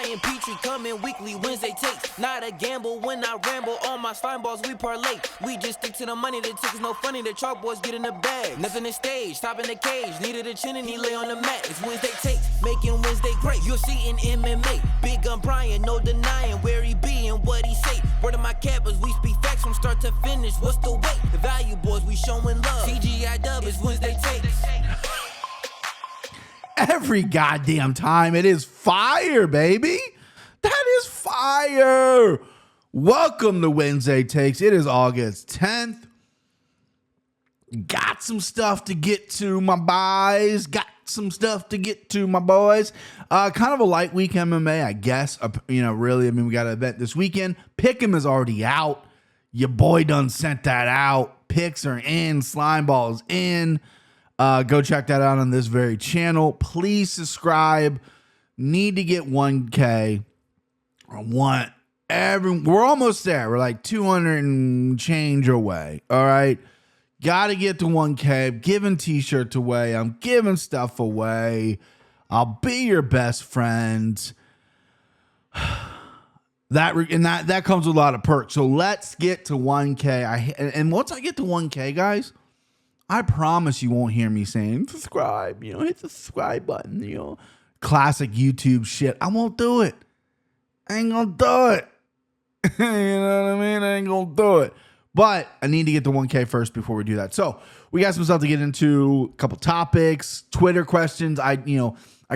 Ryan Petrie coming weekly Wednesday takes. Not a gamble when I ramble. All my slime balls we parlay. We just stick to the money. The tickets no funny. The chalk boys get in the bag. Nothing to stage. Top in the cage. Needed a chin and he lay on the mat. It's Wednesday takes. Making Wednesday great. You'll see in MMA. Big Gun Brian, no denying where he be and what he say. Word of my cappers, we speak facts from start to finish. What's the weight? The value boys, we showing love. CGI dub is Wednesday takes. Every goddamn time. It is fire, baby. That is fire. Welcome to Wednesday Takes. It is August 10th. Got some stuff to get to, my boys. Got some stuff to get to, my boys. Kind of a light week MMA, I guess. Really, we got an event this weekend. Pick'em is already out. Your boy done sent that out. Picks are in. Slime balls in. Go check that out on this very channel. Please subscribe. Need to get 1K. We're almost there. We're like 200 and change away. All right. Got to get to 1K. I'm giving t-shirts away. I'm giving stuff away. I'll be your best friend. That comes with a lot of perks. So let's get to 1K. And once I get to 1K, guys, I promise you won't hear me saying subscribe, hit the subscribe button, classic YouTube shit. I won't do it. I ain't gonna do it. You know what I mean? I ain't gonna do it. But I need to get to 1K first before we do that. So we got some stuff to get into, a couple topics, Twitter questions. I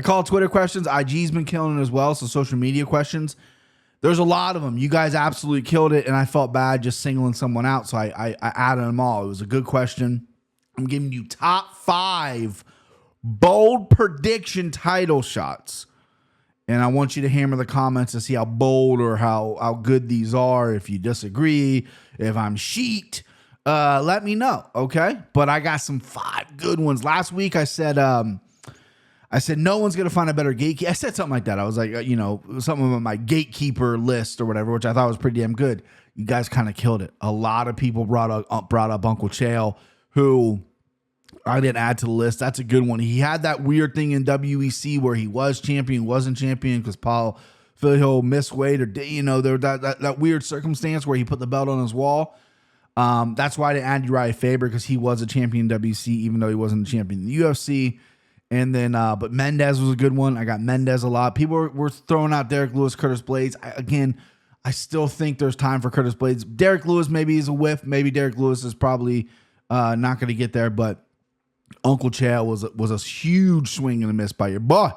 call it Twitter questions. IG's been killing it as well. So social media questions. There's a lot of them. You guys absolutely killed it. And I felt bad just singling someone out. So I added them all. It was a good question. I'm giving you top 5 bold prediction title shots. And I want you to hammer the comments to see how bold or how good these are. If you disagree, if I'm sheet, let me know, okay? But I got some 5 good ones. Last week I said no one's going to find a better gatekeeper. I said something like that. I was like, something on my gatekeeper list or whatever, which I thought was pretty damn good. You guys kind of killed it. A lot of people brought up Uncle Chael, who I didn't add to the list. That's a good one. He had that weird thing in WEC where he was champion, wasn't champion because Paul Philhill missed weight, or there that weird circumstance where he put the belt on his wall. That's why I didn't add Uriah Faber, because he was a champion in WEC even though he wasn't a champion in the UFC. And then, but Mendez was a good one. I got Mendez a lot. People were throwing out Derek Lewis, Curtis Blades. I still think there's time for Curtis Blades. Derek Lewis maybe is a whiff. Maybe Derek Lewis is probably not going to get there, but Uncle Chael was a huge swing and a miss by your boy,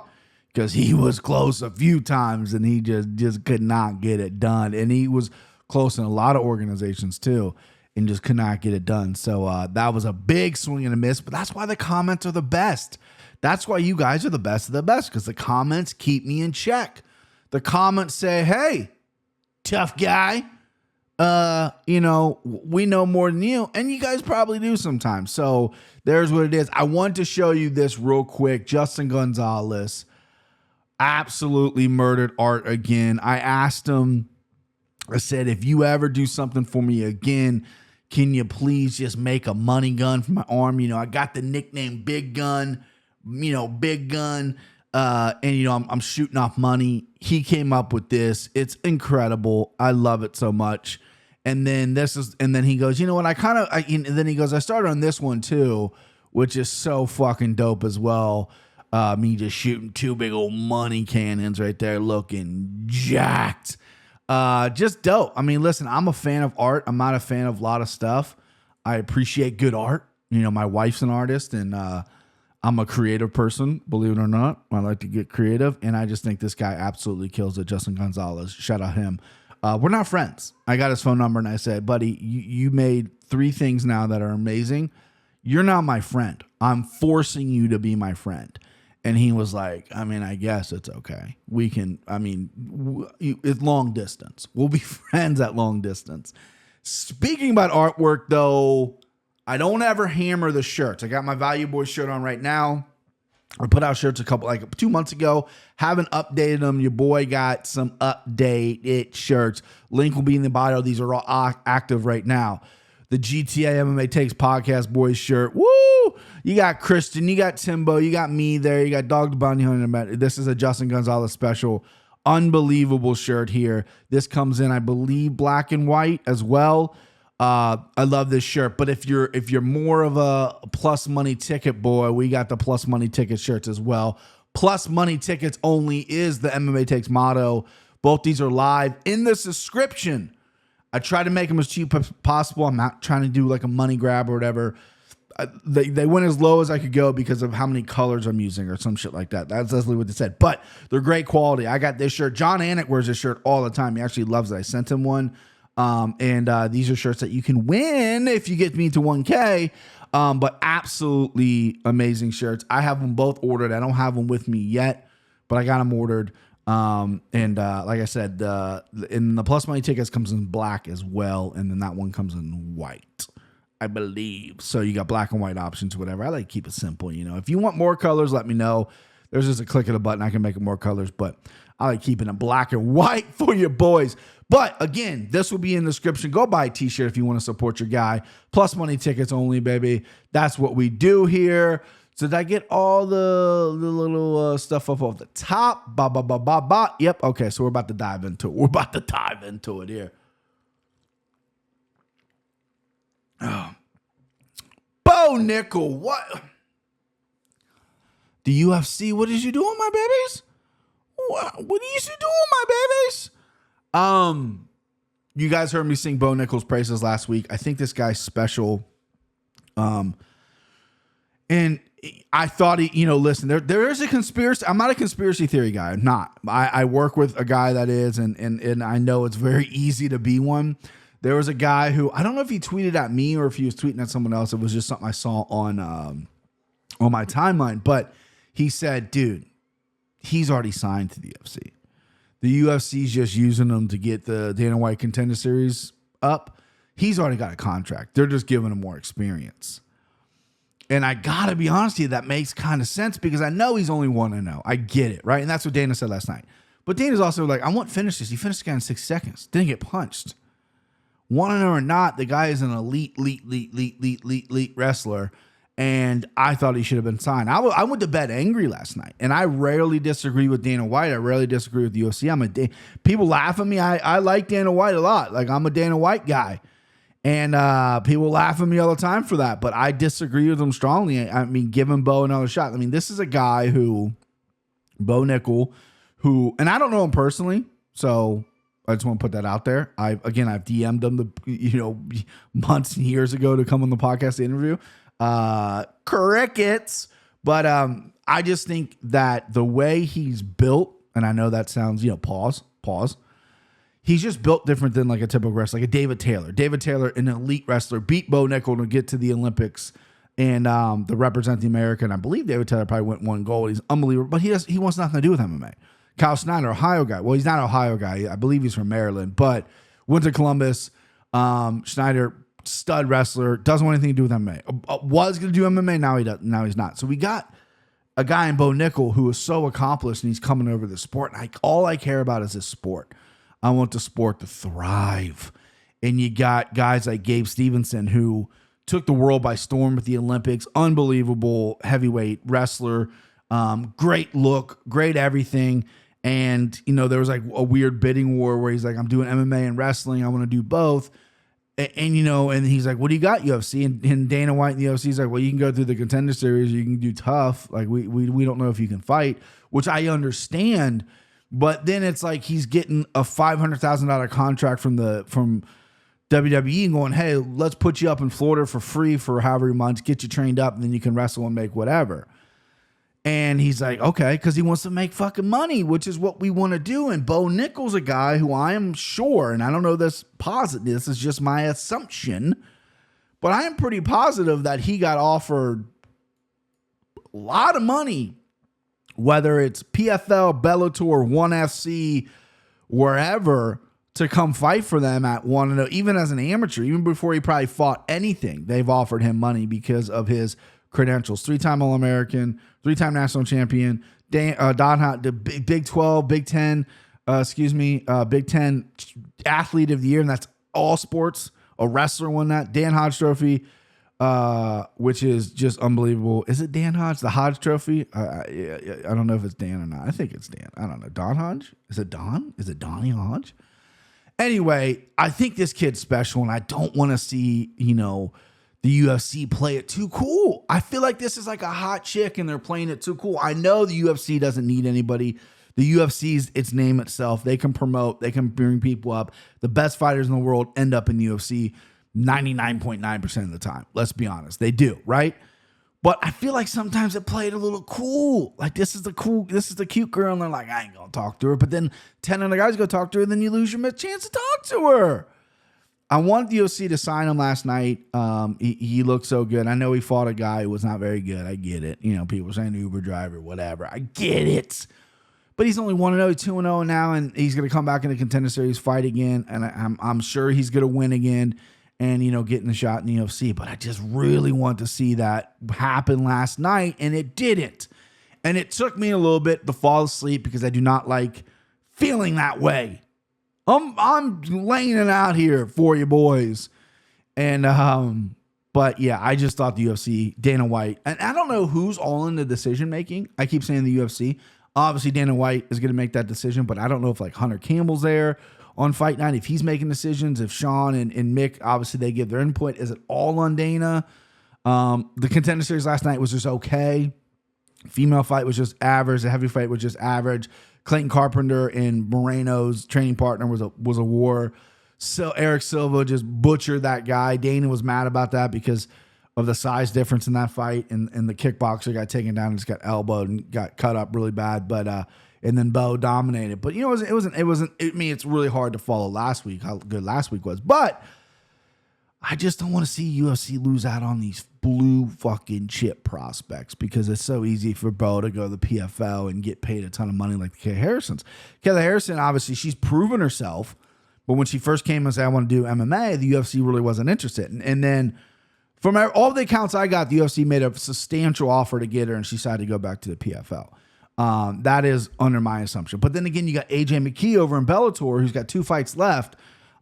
because he was close a few times and he just could not get it done. And he was close in a lot of organizations too and just could not get it done. So that was a big swing and a miss, but that's why the comments are the best. That's why you guys are the best of the best, because the comments keep me in check. The comments say, hey, tough guy, we know more than you, and you guys probably do sometimes. So there's what it is. I want to show you this real quick. Justin Gonzalez absolutely murdered Art again. I asked him, I said, if you ever do something for me again, can you please just make a money gun for my arm? I got the nickname Big Gun, Big Gun. I'm shooting off money. He came up with this. It's incredible. I love it so much. And then he goes, you know what? I started on this one too, which is so fucking dope as well. Me just shooting 2 big old money cannons right there, looking jacked. Just dope. Listen, I'm a fan of art. I'm not a fan of a lot of stuff. I appreciate good art. My wife's an artist, and I'm a creative person, believe it or not. I like to get creative, and I just think this guy absolutely kills it. Justin Gonzalez, shout out him. We're not friends. I got his phone number, and I said, buddy, you made 3 things now that are amazing. You're not my friend. I'm forcing you to be my friend. And he was like, I guess it's okay. We can, it's long distance. We'll be friends at long distance. Speaking about artwork, though, I don't ever hammer the shirts. I got my Value Boys shirt on right now. I put out shirts 2 months ago. Haven't updated them. Your boy got some updated shirts. Link will be in the bio. These are all active right now. The GTA MMA Takes Podcast Boys shirt. Woo! You got Christian. You got Timbo. You got me there. You got Dog the Bounty Hunter. This is a Justin Gonzalez special. Unbelievable shirt here. This comes in, I believe, black and white as well. I love this shirt. But if you're more of a plus money ticket boy, we got the plus money ticket shirts as well. Plus money tickets only is the MMA Takes motto. Both these are live in the subscription. I try to make them as cheap as possible. I'm not trying to do like a money grab or whatever. They went as low as I could go because of how many colors I'm using or some shit like that. That's literally what they said. But they're great quality. I got this shirt. John Anik wears this shirt all the time. He actually loves it. I sent him one. And these are shirts that you can win if you get me to 1K. But absolutely amazing shirts. I have them both ordered. I don't have them with me yet, but I got them ordered. And like I said, in the plus money tickets comes in black as well. And then that one comes in white, I believe. So you got black and white options, whatever. I like to keep it simple. You know, if you want more colors, let me know. There's just a click of the button. I can make it more colors, but I like keeping it black and white for your boys. But again, this will be in the description. Go buy a t-shirt if you want to support your guy. Plus money tickets only, baby. That's what we do here. So did I get all the little stuff up off the top? Yep. Okay, so we're about to dive into it. We're about to dive into it here. Oh. Bo Nickal, what? The UFC, what is you doing, my babies? What are you doing, my babies? You guys heard me sing Bo Nickal's praises last week. I think this guy's special. And I thought listen, there is a conspiracy. I'm not a conspiracy theory guy. I'm not. I work with a guy that is, and I know it's very easy to be one. There was a guy who, I don't know if he tweeted at me or if he was tweeting at someone else. It was just something I saw on my timeline. But he said, dude, he's already signed to the UFC. The UFC's just using him to get the Dana White Contender Series up. He's already got a contract. They're just giving him more experience. And I got to be honest with you, that makes kind of sense because I know he's only 1-0. I get it, right? And that's what Dana said last night. But Dana's also like, I want finishes. He finished the guy in 6 seconds. Didn't get punched. 1-0 or not, the guy is an elite wrestler. And I thought he should have been signed. I went to bed angry last night. And I rarely disagree with Dana White. I rarely disagree with the UFC. People laugh at me. I like Dana White a lot. Like, I'm a Dana White guy. And people laugh at me all the time for that. But I disagree with him strongly. I mean, give him Bo another shot. I mean, this is a guy who, Bo Nickal, who, and I don't know him personally. So I just want to put that out there. I've DM'd him months and years ago to come on the podcast to interview. Crickets. But I just think that the way he's built, and I know that sounds, pause. He's just built different than like a typical wrestler, like a David Taylor. David Taylor, an elite wrestler, beat Bo Nickal to get to the Olympics and to represent the American. I believe David Taylor probably went 1 gold. He's unbelievable, but he wants nothing to do with MMA. Kyle Snyder, Ohio guy. Well, he's not an Ohio guy. I believe he's from Maryland, but went to Columbus. Snyder, stud wrestler, doesn't want anything to do with MMA. Was going to do MMA, now he does. Now he's not. So we got a guy in Bo Nickal who is so accomplished, and he's coming over the sport. And all I care about is this sport. I want the sport to thrive. And you got guys like Gabe Stevenson who took the world by storm with the Olympics. Unbelievable heavyweight wrestler. Great look, great everything. And, there was like a weird bidding war where he's like, I'm doing MMA and wrestling. I want to do both. And he's like, what do you got, UFC? And Dana White and the UFC is like, well, you can go through the Contender Series. Or you can do tough. Like, we don't know if you can fight, which I understand. But then it's like he's getting a $500,000 contract from WWE and going, hey, let's put you up in Florida for free for however many months, get you trained up, and then you can wrestle and make whatever. And he's like, okay, because he wants to make fucking money, which is what we want to do. And Bo Nickal's a guy who I am sure, and I don't know this positive, this is just my assumption, but I am pretty positive that he got offered a lot of money, whether it's PFL, Bellator, 1FC, wherever, to come fight for them at 1-0, even as an amateur, even before he probably fought anything. They've offered him money because of his credentials. 3-time All-American, 3-time national champion, the Big 12, Big 10, Big 10 athlete of the year, and that's all sports. A wrestler won that. Dan Hodge Trophy, which is just unbelievable. Is it Dan Hodge? The Hodge Trophy? I don't know if it's Dan or not. I think it's Dan. I don't know. Don Hodge? Is it Don? Is it Donnie Hodge? Anyway, I think this kid's special, and I don't want to see, the UFC play it too cool. I feel like this is like a hot chick, and they're playing it too cool. I know the UFC doesn't need anybody. The UFC's its name itself. They can promote. They can bring people up. The best fighters in the world end up in the UFC 99.9% of the time. Let's be honest. They do, right? But I feel like sometimes it played a little cool. Like this is the cute girl, and they're like, I ain't gonna talk to her. But then 10 other guys go talk to her, and then you lose your chance to talk to her. I wanted the UFC to sign him last night. He looked so good. I know he fought a guy who was not very good. I get it. People saying Uber driver, whatever. I get it. But he's only 1-0, 2-0 now, and he's going to come back in the Contender Series, fight again, and I'm sure he's going to win again and, getting a shot in the UFC. But I just really want to see that happen last night, and it didn't. And it took me a little bit to fall asleep because I do not like feeling that way. I'm laying it out here for you boys. And, but yeah, I just thought the UFC, Dana White, and I don't know who's all in the decision making. I keep saying the UFC. Obviously, Dana White is going to make that decision, but I don't know if like Hunter Campbell's there on Fight Night, if he's making decisions, if Sean and Mick, obviously they give their input. Is it all on Dana? The Contender Series last night was just okay. Female fight was just average. The heavy fight was just average. Clayton Carpenter and Moreno's training partner was a war. So Eric Silva just butchered that guy. Dana was mad about that because of the size difference in that fight, and the kickboxer got taken down and just got elbowed and got cut up really bad. But and then Bo dominated. But it wasn't. I mean, it's really hard to follow last week how good last week was. But I just don't want to see UFC lose out on these blue fucking chip prospects because it's so easy for Bo to go to the PFL and get paid a ton of money like the Kayla Harrison's. Kayla Harrison, obviously, she's proven herself. But when she first came and said, I want to do MMA, the UFC really wasn't interested. And then from all the accounts I got, the UFC made a substantial offer to get her, and she decided to go back to the PFL. That is under my assumption. But then again, you got AJ McKee over in Bellator, who's got 2 fights left.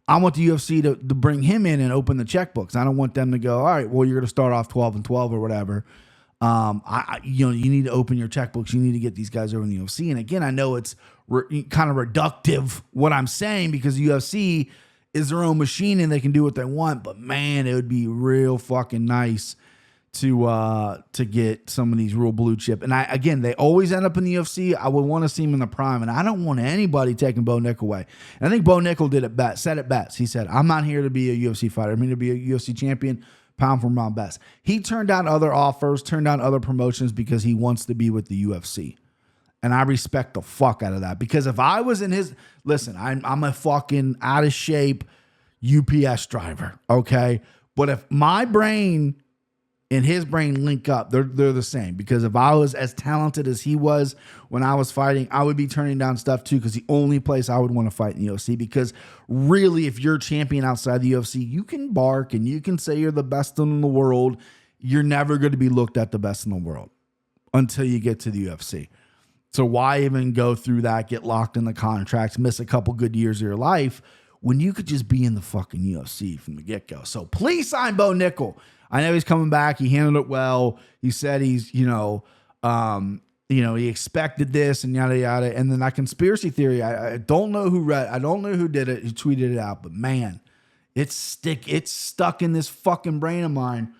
I want the UFC to bring him in and open the checkbooks. I don't want them to go, all right, well, you're going to start off 12-12 or whatever. You need to open your checkbooks. You need to get these guys over in the UFC. And again, I know it's kind of reductive what I'm saying because the UFC is their own machine and they can do what they want. But man, it would be real fucking nice to get some of these real blue chip. And they always end up in the UFC. I would want to see them in the prime, and I don't want anybody taking Bo Nickal away. And I think Bo Nickal said it best. He said, I'm not here to be a UFC fighter. I'm here to be a UFC champion, pound for pound best. He turned down other offers, turned down other promotions because he wants to be with the UFC. And I respect the fuck out of that. Because if I was in his... Listen, I'm a fucking out of shape UPS driver, okay? But if my brain and his brain link up, they're the same. Because if I was as talented as he was when I was fighting, I would be turning down stuff too, because the only place I would want to fight in the UFC. Because really, if you're a champion outside the UFC, you can bark and you can say you're the best in the world. You're never going to be looked at the best in the world until you get to the UFC. So why even go through that, get locked in the contracts, miss a couple good years of your life when you could just be in the fucking UFC from the get-go? So please sign Bo Nickal. I know he's coming back. He handled it well. He said he's, he expected this and yada, yada. And then that conspiracy theory, I don't know who did it. He tweeted it out, but man, it's stuck in this fucking brain of mine.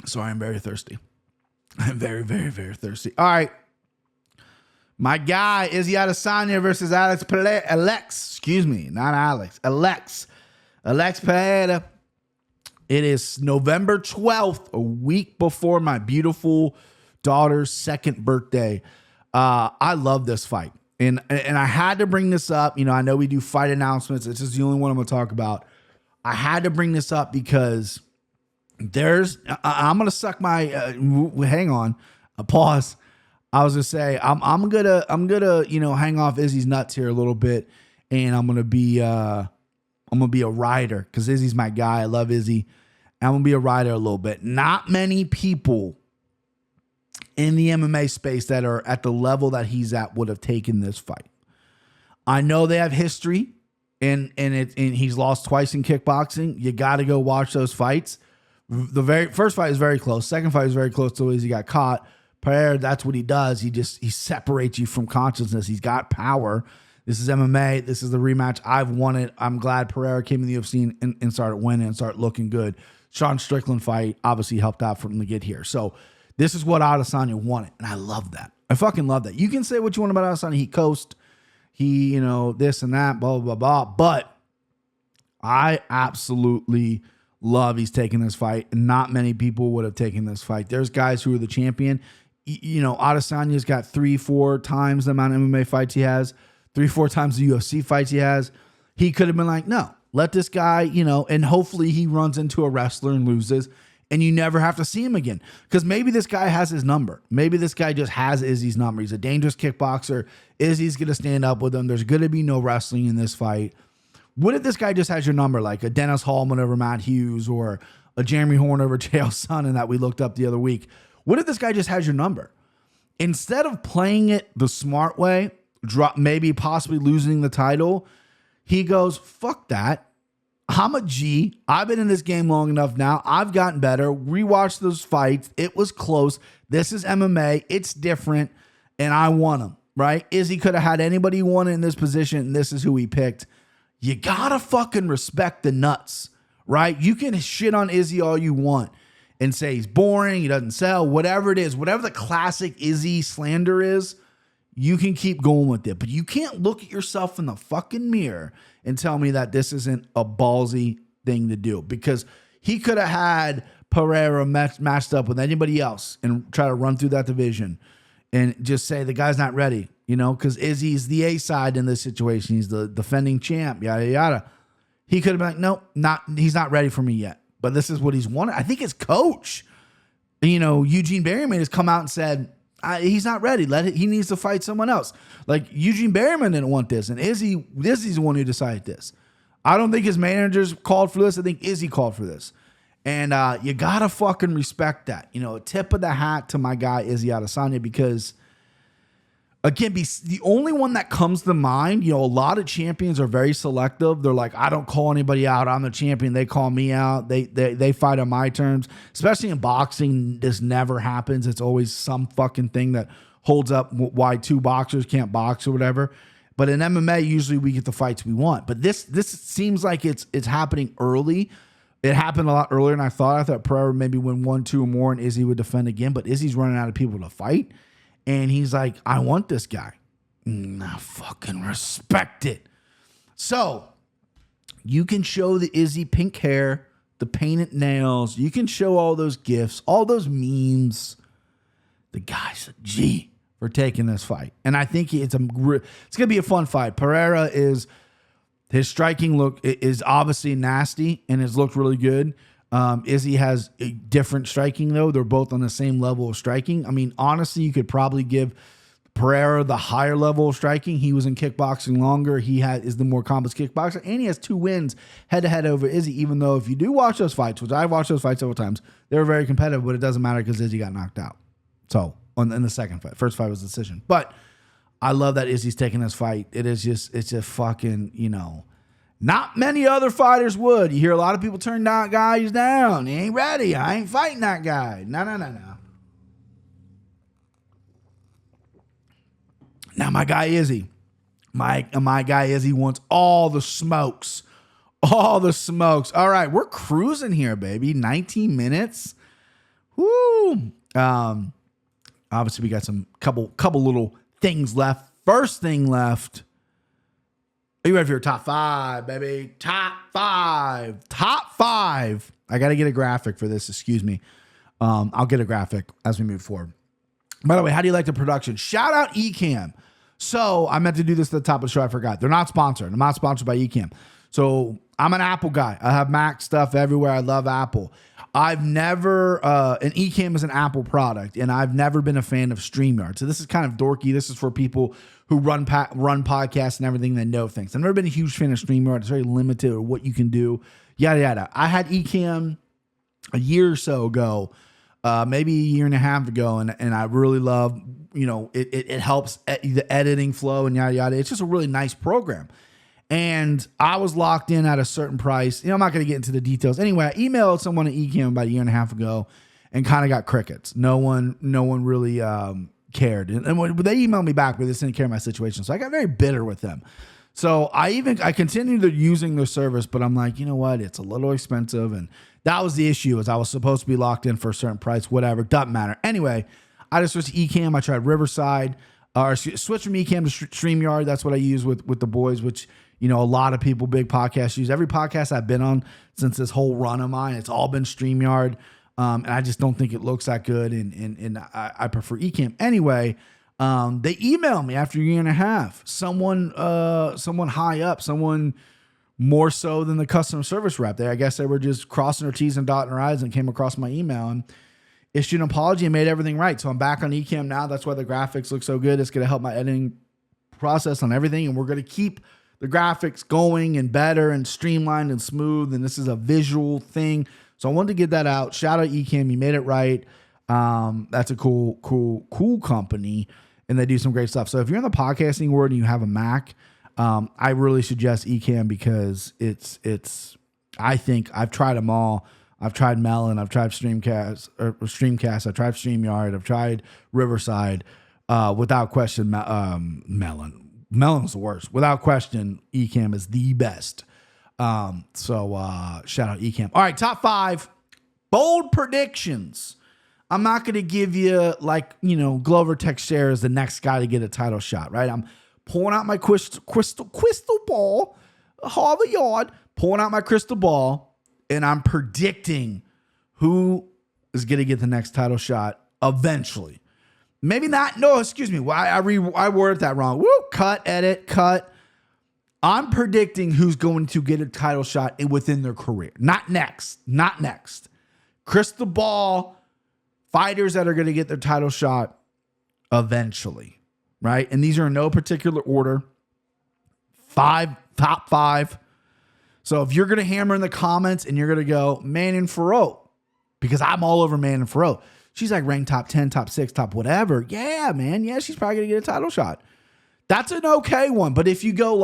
Sorry, I'm very thirsty. I'm very, very, very thirsty. All right. My guy, Izzy Adesanya versus Alex Periera. It is November 12th, a week before my beautiful daughter's 2nd birthday. I love this fight. And I had to bring this up. I know we do fight announcements. This is the only one I'm going to talk about. I had to bring this up because I'm going to suck my, hang on, a pause. I was going to say, I'm going to, hang off Izzy's nuts here a little bit. And I'm going to be a rider because Izzy's my guy. I love Izzy. I'm going to be a rider a little bit. Not many people in the MMA space that are at the level that he's at would have taken this fight. I know they have history and he's lost twice in kickboxing. You got to go watch those fights. The very first fight is very close. Second fight is very close to as he got caught. Periera, that's what he does. He separates you from consciousness. He's got power. This is MMA. This is the rematch. I've won it. I'm glad Periera came in the UFC and started winning and started looking good. Sean Strickland fight obviously helped out for him to get here. So this is what Adesanya wanted, and I love that. I fucking love that. You can say what you want about Adesanya. He coast. He, this and that, blah, blah, blah. But I absolutely love he's taking this fight. And not many people would have taken this fight. There's guys who are the champion. Adesanya's got 3-4 times the amount of MMA fights he has, 3-4 times the UFC fights he has. He could have been like, no, let this guy, and hopefully he runs into a wrestler and loses, and you never have to see him again. Because maybe this guy has his number. Maybe this guy just has Izzy's number. He's a dangerous kickboxer. Izzy's going to stand up with him. There's going to be no wrestling in this fight. What if this guy just has your number, like a Dennis Hallman over Matt Hughes or a Jeremy Horn over Chael Sonnen that we looked up the other week? What if this guy just has your number? Instead of playing it the smart way, maybe possibly losing the title, he goes, fuck that. I'm a G. I've been in this game long enough now. I've gotten better. Rewatched those fights. It was close. This is MMA. It's different, and I want him, right? Izzy could have had anybody he wanted in this position, and this is who he picked. You gotta fucking respect the nuts, right? You can shit on Izzy all you want and say he's boring, he doesn't sell, whatever it is, whatever the classic Izzy slander is, you can keep going with it. But you can't look at yourself in the fucking mirror and tell me that this isn't a ballsy thing to do, because he could have had Periera matched up with anybody else and try to run through that division and just say the guy's not ready, because Izzy's the A side in this situation. He's the defending champ, yada, yada. He could have been like, nope, he's not ready for me yet. But this is what he's wanted. I think his coach, Eugene Berryman, has come out and said, he's not ready. He needs to fight someone else. Like, Eugene Berryman didn't want this, and Izzy's the one who decided this. I don't think his managers called for this. I think Izzy called for this. And you gotta fucking respect that. A tip of the hat to my guy Izzy Adesanya, because again, the only one that comes to mind. A lot of champions are very selective. They're like, I don't call anybody out. I'm the champion. They call me out. They fight on my terms. Especially in boxing, this never happens. It's always some fucking thing that holds up why two boxers can't box or whatever. But in MMA, usually we get the fights we want. But this seems like it's happening early. It happened a lot earlier than I thought. I thought Periera maybe win 1, 2 or more and Izzy would defend again. But Izzy's running out of people to fight. And he's like, I want this guy. I fucking respect it. So you can show the Izzy pink hair, the painted nails. You can show all those gifts, all those memes. The guy's a G for taking this fight. And I think it's going to be a fun fight. Periera his striking look is obviously nasty and has looked really good. Izzy has a different striking, though. They're both on the same level of striking. I mean, honestly, you could probably give Periera the higher level of striking. He was in kickboxing longer. He is the more accomplished kickboxer, and he has 2 wins head-to-head over Izzy, even though if you do watch those fights, which I've watched those fights several times, they were very competitive, but it doesn't matter because Izzy got knocked out. So, in the second fight. First fight was a decision. But I love that Izzy's taking this fight. It's just fucking, not many other fighters would. You hear a lot of people turn guys down. He ain't ready. I ain't fighting that guy. No. Now my guy Izzy. My guy Izzy wants all the smokes. All the smokes. All right, we're cruising here, baby. 19 minutes. Woo. Obviously we got some couple little things left. First thing left. Are you ready for your top 5, baby? Top 5. Top 5. I got to get a graphic for this. Excuse me. I'll get a graphic as we move forward. By the way, how do you like the production? Shout out Ecamm. So I meant to do this at the top of the show. I forgot. They're not sponsored. I'm not sponsored by Ecamm. So I'm an Apple guy. I have Mac stuff everywhere. I love Apple. I've never, and Ecamm is an Apple product, and I've never been a fan of StreamYard. So this is kind of dorky. This is for people who run podcasts and everything that know things. I've never been a huge fan of StreamYard. It's very limited of what you can do, yada, yada. I had Ecamm a year or so ago, maybe a year and a half ago, and I really love, it helps the editing flow and yada, yada. It's just a really nice program. And I was locked in at a certain price. I'm not going to get into the details. Anyway, I emailed someone at Ecamm about a year and a half ago and kind of got crickets. No one really cared. And when they emailed me back, but they didn't care my situation. So I got very bitter with them. So I continued using their service, but I'm like, you know what? It's a little expensive. And that was the issue, is I was supposed to be locked in for a certain price, whatever. Doesn't matter. Anyway, I just switched to Ecamm. I tried Riverside, or switched from Ecamm to StreamYard. That's what I use with the boys, which, a lot of people, big podcasts use. Every podcast I've been on since this whole run of mine, it's all been StreamYard. And I just don't think it looks that good. And I prefer Ecamm. Anyway, they emailed me after a year and a half. Someone high up, someone more so than the customer service rep. I guess they were just crossing their T's and dotting their I's and came across my email and issued an apology and made everything right. So I'm back on Ecamm now. That's why the graphics look so good. It's going to help my editing process on everything. And we're going to keep the graphics going and better and streamlined and smooth. And this is a visual thing. So I wanted to get that out. Shout out Ecamm. You made it right. That's a cool company. And they do some great stuff. So if you're in the podcasting world and you have a Mac, I really suggest Ecamm because I think I've tried them all. I've tried Melon, I've tried Streamcast, I've tried StreamYard, I've tried Riverside. Without question, Melon. Melon's the worst. Without question, Ecamm is the best. So shout out Ecamm. All right, top 5 bold predictions. I'm not going to give you Glover Teixeira is the next guy to get a title shot, right? I'm pulling out my crystal ball, Harvard Yard, pulling out my crystal ball, and I'm predicting who is going to get the next title shot eventually. Maybe not. No, excuse me. I worded that wrong. Woo, cut. I'm predicting who's going to get a title shot within their career. Not next. Crystal ball, fighters that are going to get their title shot eventually, right? And these are in no particular order. Top 5. So if you're going to hammer in the comments and you're going to go Manon Farrow, because I'm all over Manon Farrow. She's like ranked top 10, top 6, top whatever. Yeah, man. Yeah, she's probably going to get a title shot. That's an okay one. But if you go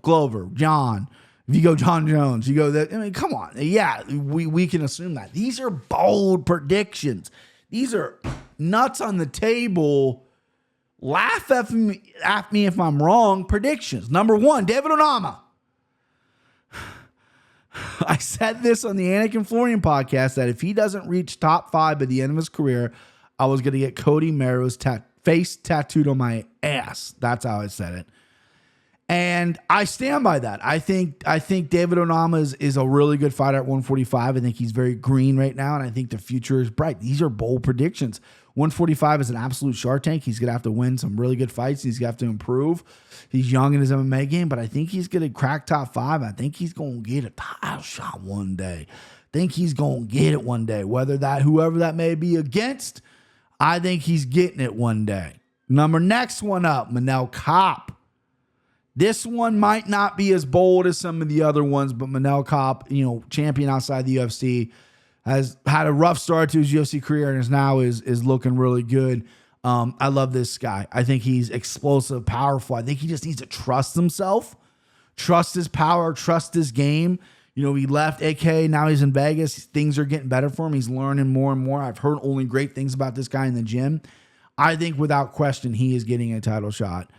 Glover, John, if you go John Jones, you go that. I mean, come on. Yeah, we can assume that. These are bold predictions. These are nuts on the table. Laugh at me if I'm wrong. Predictions. Number 1, David Onama. I said this on the Anakin Florian podcast that if he doesn't reach top 5 by the end of his career, I was going to get Cody Merrow's face tattooed on my ass. That's how I said it. And I stand by that. I think David Onama is a really good fighter at 145. I think he's very green right now, and I think the future is bright. These are bold predictions. 145 is an absolute shark tank. He's going to have to win some really good fights. He's going to have to improve. He's young in his MMA game, but I think he's going to crack top 5. I think he's going to get a title shot one day. I think he's going to get it one day. Whoever that may be against, I think he's getting it one day. Next one up, Manel Kopp. This one might not be as bold as some of the other ones, but Manel Kopp, champion outside the UFC, has had a rough start to his UFC career and is looking really good. I love this guy. I think he's explosive, powerful. I think he just needs to trust himself, trust his power, trust his game. He left AK. Now he's in Vegas. Things are getting better for him. He's learning more and more. I've heard only great things about this guy in the gym. I think without question, he is getting a title shot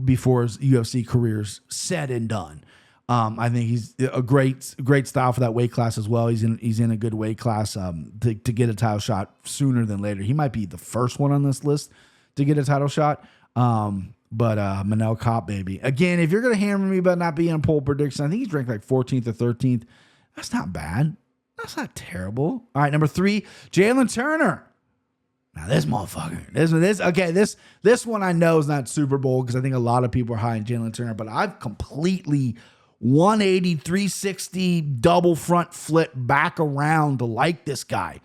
before his UFC career's said and done. I think he's a great style for that weight class as well. He's in a good weight class to get a title shot sooner than later. He might be the first one on this list to get a title shot. But Manel Kopp, baby. Again, if you're going to hammer me about not being a poll prediction, I think he's ranked like 14th or 13th. That's not bad. That's not terrible. All right, number 3, Jalen Turner. Now this motherfucker, this one I know is not Super Bowl because I think a lot of people are high in Jalen Turner, but I've completely 180, 360 double front flip back around to like this guy.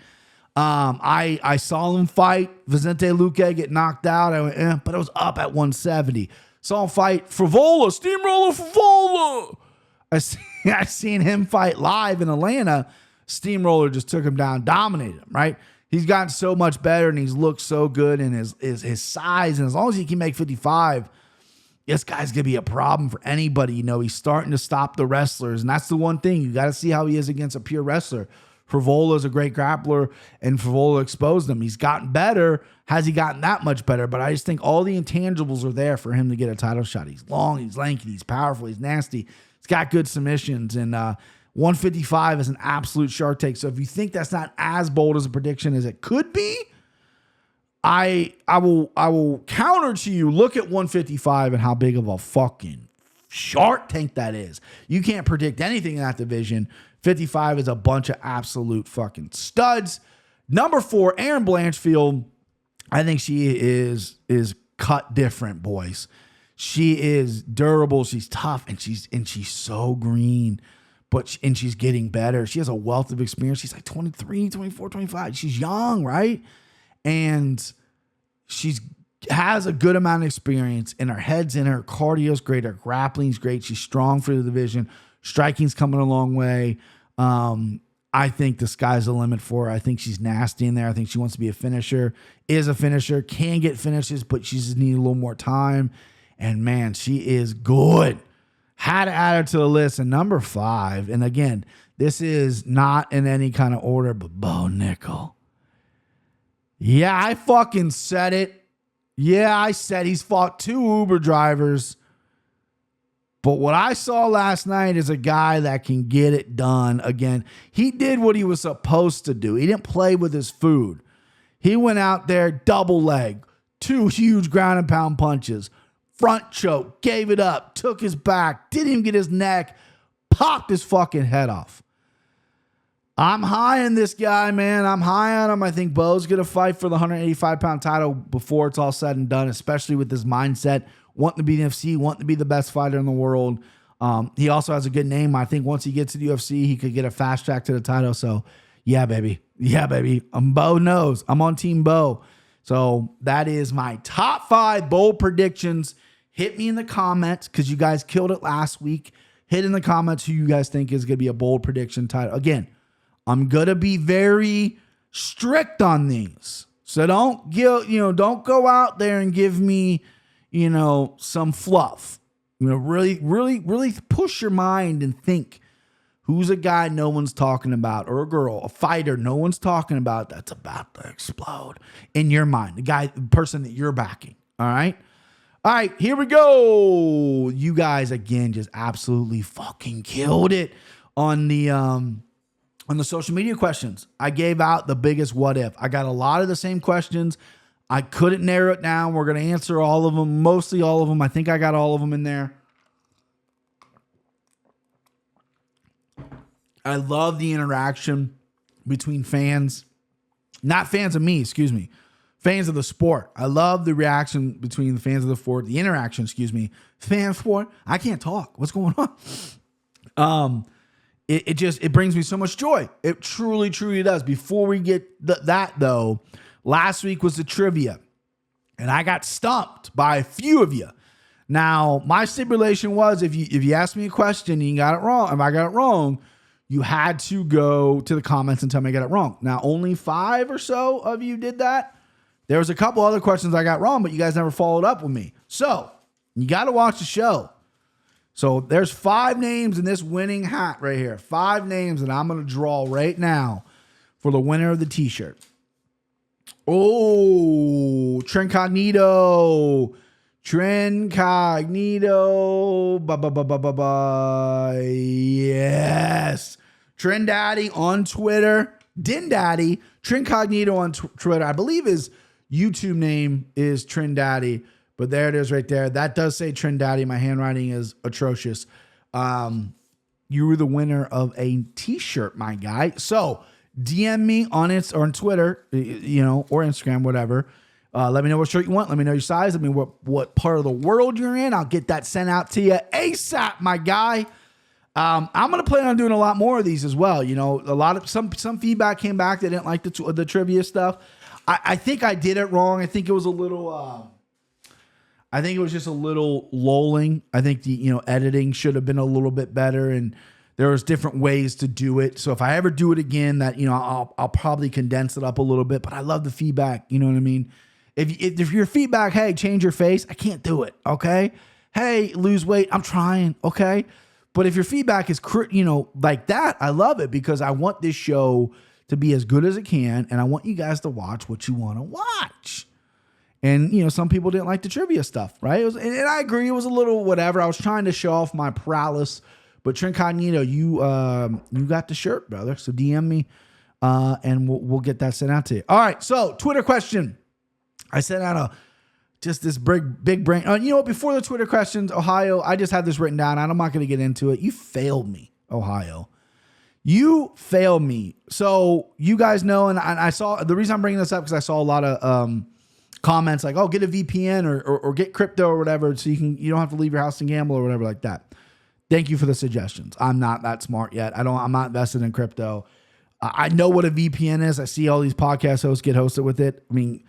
I saw him fight Vicente Luque get knocked out. I went, but I was up at 170. Saw him fight Favola, Steamroller Favola. I seen him fight live in Atlanta. Steamroller just took him down, dominated him, right? He's gotten so much better and he's looked so good in his size. And as long as he can make 55, this guy's going to be a problem for anybody. He's starting to stop the wrestlers. And that's the one thing. You got to see how he is against a pure wrestler. Frivola is a great grappler, and Frivola exposed him. He's gotten better. Has he gotten that much better? But I just think all the intangibles are there for him to get a title shot. He's long, he's lanky, he's powerful, he's nasty. He's got good submissions. And 155 is an absolute shark take. So if you think that's not as bold as a prediction as it could be, I will counter to you. Look at 155 and how big of a fucking shark tank that is. You can't predict anything in that division. 55 is a bunch of absolute fucking studs. Number 4, Erin Blanchfield. I think she is cut different, boys. She is durable. She's tough, and she's so green, and she's getting better. She has a wealth of experience. She's like 23, 24, 25. She's young, right? And she's has a good amount of experience, and her head's in her. Cardio's great. Her grappling's great. She's strong for the division. Striking's coming a long way. I think the sky's the limit for her. I think she's nasty in there. I think she wants to be a finisher, is a finisher, can get finishes, but she just needs a little more time. And man, she is good. Had to add her to the list. And number 5, and again, this is not in any kind of order, but Bo Nickal. Yeah, I fucking said it. Yeah, I said he's fought 2 Uber drivers. But what I saw last night is a guy that can get it done. Again, he did what he was supposed to do. He didn't play with his food. He went out there, double leg, 2 huge ground and pound punches, front choke, gave it up, took his back, didn't even get his neck, popped his fucking head off. I'm high on this guy, man. I'm high on him. I think Bo's going to fight for the 185-pound title before it's all said and done, especially with this mindset, wanting to be the UFC, wanting to be the best fighter in the world. He also has a good name. I think once he gets to the UFC, he could get a fast track to the title. So, yeah, baby. Yeah, baby. Bo knows. I'm on Team Bo. So that is my top 5 bold predictions. Hit me in the comments because you guys killed it last week. Hit in the comments who you guys think is going to be a bold prediction title. Again, I'm going to be very strict on these. So don't go out there and give me, some fluff. Really, really, really push your mind and think who's a guy no one's talking about, or a girl, a fighter no one's talking about that's about to explode in your mind. The person that you're backing. All right. All right, here we go. You guys, again, just absolutely fucking killed it on the social media questions. I gave out the biggest what if. I got a lot of the same questions. I couldn't narrow it down. We're going to answer all of them, mostly all of them. I think I got all of them in there. I love the interaction between fans, not fans of me, excuse me, fans of the sport. I love the reaction between the fans of the sport, the interaction, fan sport. I can't talk. What's going on? It brings me so much joy. It truly, truly does. Before we get that though, last week was the trivia, and I got stumped by a few of you. Now, my stipulation was if you asked me a question and you got it wrong, if I got it wrong, you had to go to the comments and tell me I got it wrong. Now, only 5 or so of you did that. There was a couple other questions I got wrong, but you guys never followed up with me. So you got to watch the show. So there's 5 names in this winning hat right here. 5 names that I'm going to draw right now for the winner of the t-shirt. Oh, Trencognito. Yes. Trend Daddy on Twitter. Din Daddy. Trencognito on Twitter. I believe his YouTube name is Trend Daddy. But there it is right there. That does say Trend Daddy. My handwriting is atrocious. You were the winner of a t-shirt, my guy. So DM me on on Twitter, or Instagram, whatever. Let me know what shirt you want. Let me know your size. Let me know what part of the world you're in. I'll get that sent out to you ASAP, my guy. I'm going to plan on doing a lot more of these as well. Some feedback came back. They didn't like the trivia stuff. I think I did it wrong. I think it was a little... I think it was just a little lolling. I think the editing should have been a little bit better, and there was different ways to do it. So if I ever do it again, I'll probably condense it up a little bit. But I love the feedback. You know what I mean? If your feedback, hey, change your face, I can't do it. Okay, hey, lose weight. I'm trying. Okay. But if your feedback is, like that, I love it because I want this show to be as good as it can. And I want you guys to watch what you want to watch. And, some people didn't like the trivia stuff, right? And I agree. It was a little whatever. I was trying to show off my prowess. But Trincognito, you got the shirt, brother. So DM me and we'll get that sent out to you. All right. So Twitter question. I sent out just this big brain. Before the Twitter questions, Ohio, I just had this written down. I'm not going to get into it. You failed me, Ohio. You failed me. So you guys know, and I saw, the reason I'm bringing this up because I saw a lot of comments like, oh, get a VPN or get crypto or whatever so you don't have to leave your house and gamble or whatever like that. Thank you for the suggestions. I'm not that smart yet. I'm not invested in crypto. I know what a VPN is. I see all these podcast hosts get hosted with it. I mean,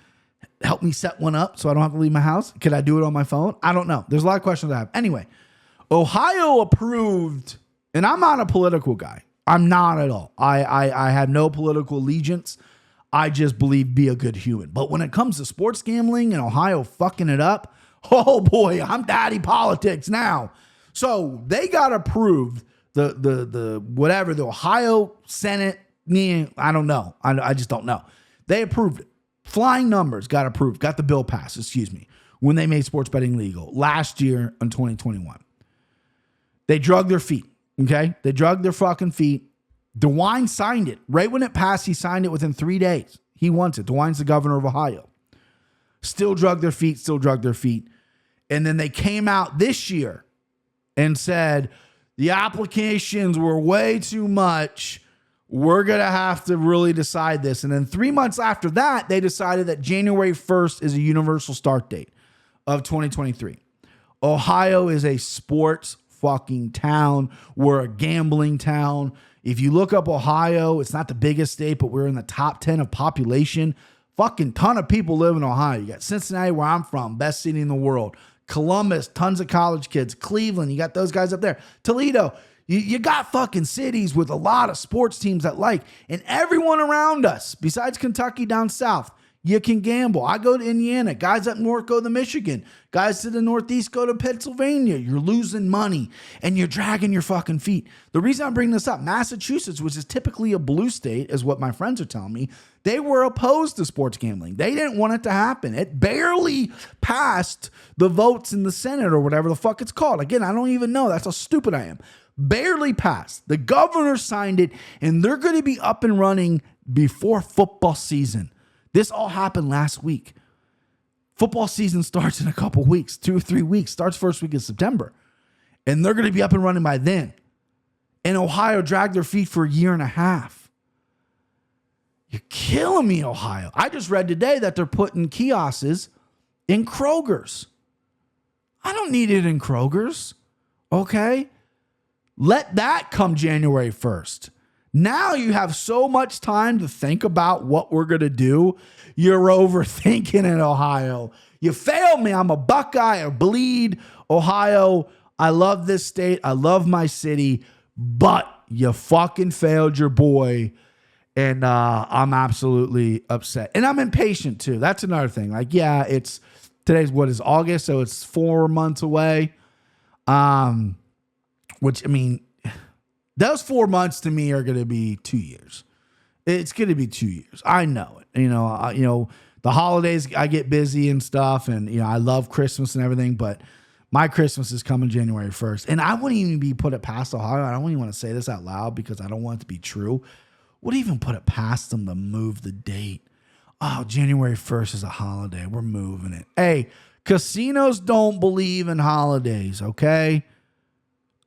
help me set one up so I don't have to leave my house. Could I do it on my phone? I don't know. There's a lot of questions I have. Anyway, Ohio approved, and I'm not a political guy. I'm not at all. I have no political allegiance. I just believe be a good human. But when it comes to sports gambling and Ohio fucking it up, oh boy, I'm daddy politics now. So they got approved the whatever, the Ohio Senate, I don't know. I just don't know. They approved it. Flying numbers got approved, got the bill passed, when they made sports betting legal last year in 2021. They drug their feet, okay? They drug their fucking feet. DeWine signed it. Right when it passed, he signed it within 3 days. He wants it. DeWine's the governor of Ohio. Still drug their feet. And then they came out this year and said, the applications were way too much. We're going to have to really decide this. And then 3 months after that, they decided that January 1st is a universal start date of 2023. Ohio is a sports fucking town. We're a gambling town. If you look up Ohio, it's not the biggest state, but we're in the top 10 of population. Fucking ton of people live in Ohio. You got Cincinnati, where I'm from, best city in the world. Columbus, tons of college kids. Cleveland, you got those guys up there. Toledo, you got fucking cities with a lot of sports teams that like. And everyone around us, besides Kentucky down south, you can gamble. I go to Indiana. Guys up north go to Michigan. Guys to the northeast go to Pennsylvania. You're losing money and you're dragging your fucking feet. The reason I'm bringing this up, Massachusetts, which is typically a blue state, is what my friends are telling me, they were opposed to sports gambling. They didn't want it to happen. It barely passed the votes in the Senate or whatever the fuck it's called. Again, I don't even know. That's how stupid I am. Barely passed. The governor signed it, and they're going to be up and running before football season. This all happened last week. Football season starts in a couple weeks, 2 or 3 weeks, starts first week of September. And they're going to be up and running by then. And Ohio dragged their feet for a year and a half. You're killing me, Ohio. I just read today that they're putting kiosks in Kroger's. I don't need it in Kroger's. Okay? Let that come January 1st. Now you have so much time to think about what we're going to do. You're overthinking it, Ohio. You failed me. I'm a Buckeye. I bleed. Ohio, I love this state. I love my city. But you fucking failed your boy. And I'm absolutely upset. And I'm impatient too. That's another thing. Like, yeah, today's what is August, so it's 4 months away. Which, I mean, those 4 months to me are going to be 2 years. It's going to be 2 years. I know it. The holidays, I get busy and stuff. And, I love Christmas and everything. But my Christmas is coming January 1st. And I wouldn't even be put it past Ohio. I don't even want to say this out loud because I don't want it to be true. Would even put it past them to move the date. Oh, January 1st is a holiday. We're moving it. Hey, casinos don't believe in holidays, okay?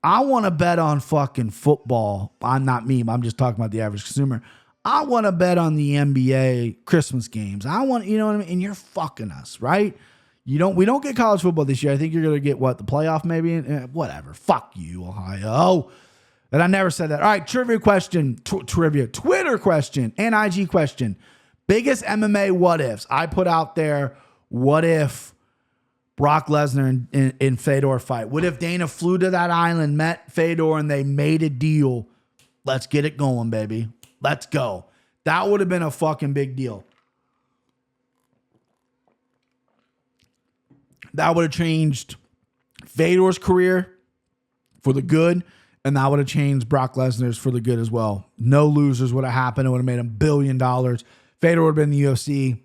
I want to bet on fucking football. I'm not me, but I'm just talking about the average consumer. I want to bet on the NBA Christmas games. I want, you know what I mean? And you're fucking us, right? We don't get college football this year. I think you're going to get the playoff maybe? Whatever. Fuck you, Ohio. And I never said that. All right, trivia question, Twitter question, and IG question. Biggest MMA what ifs. I put out there, what if Brock Lesnar in Fedor fight? What if Dana flew to that island, met Fedor, and they made a deal? Let's get it going, baby. Let's go. That would have been a fucking big deal. That would have changed Fedor's career for the good, and that would have changed Brock Lesnar's for the good as well. No losers would have happened. It would have made him $1 billion. Fedor would have been in the UFC.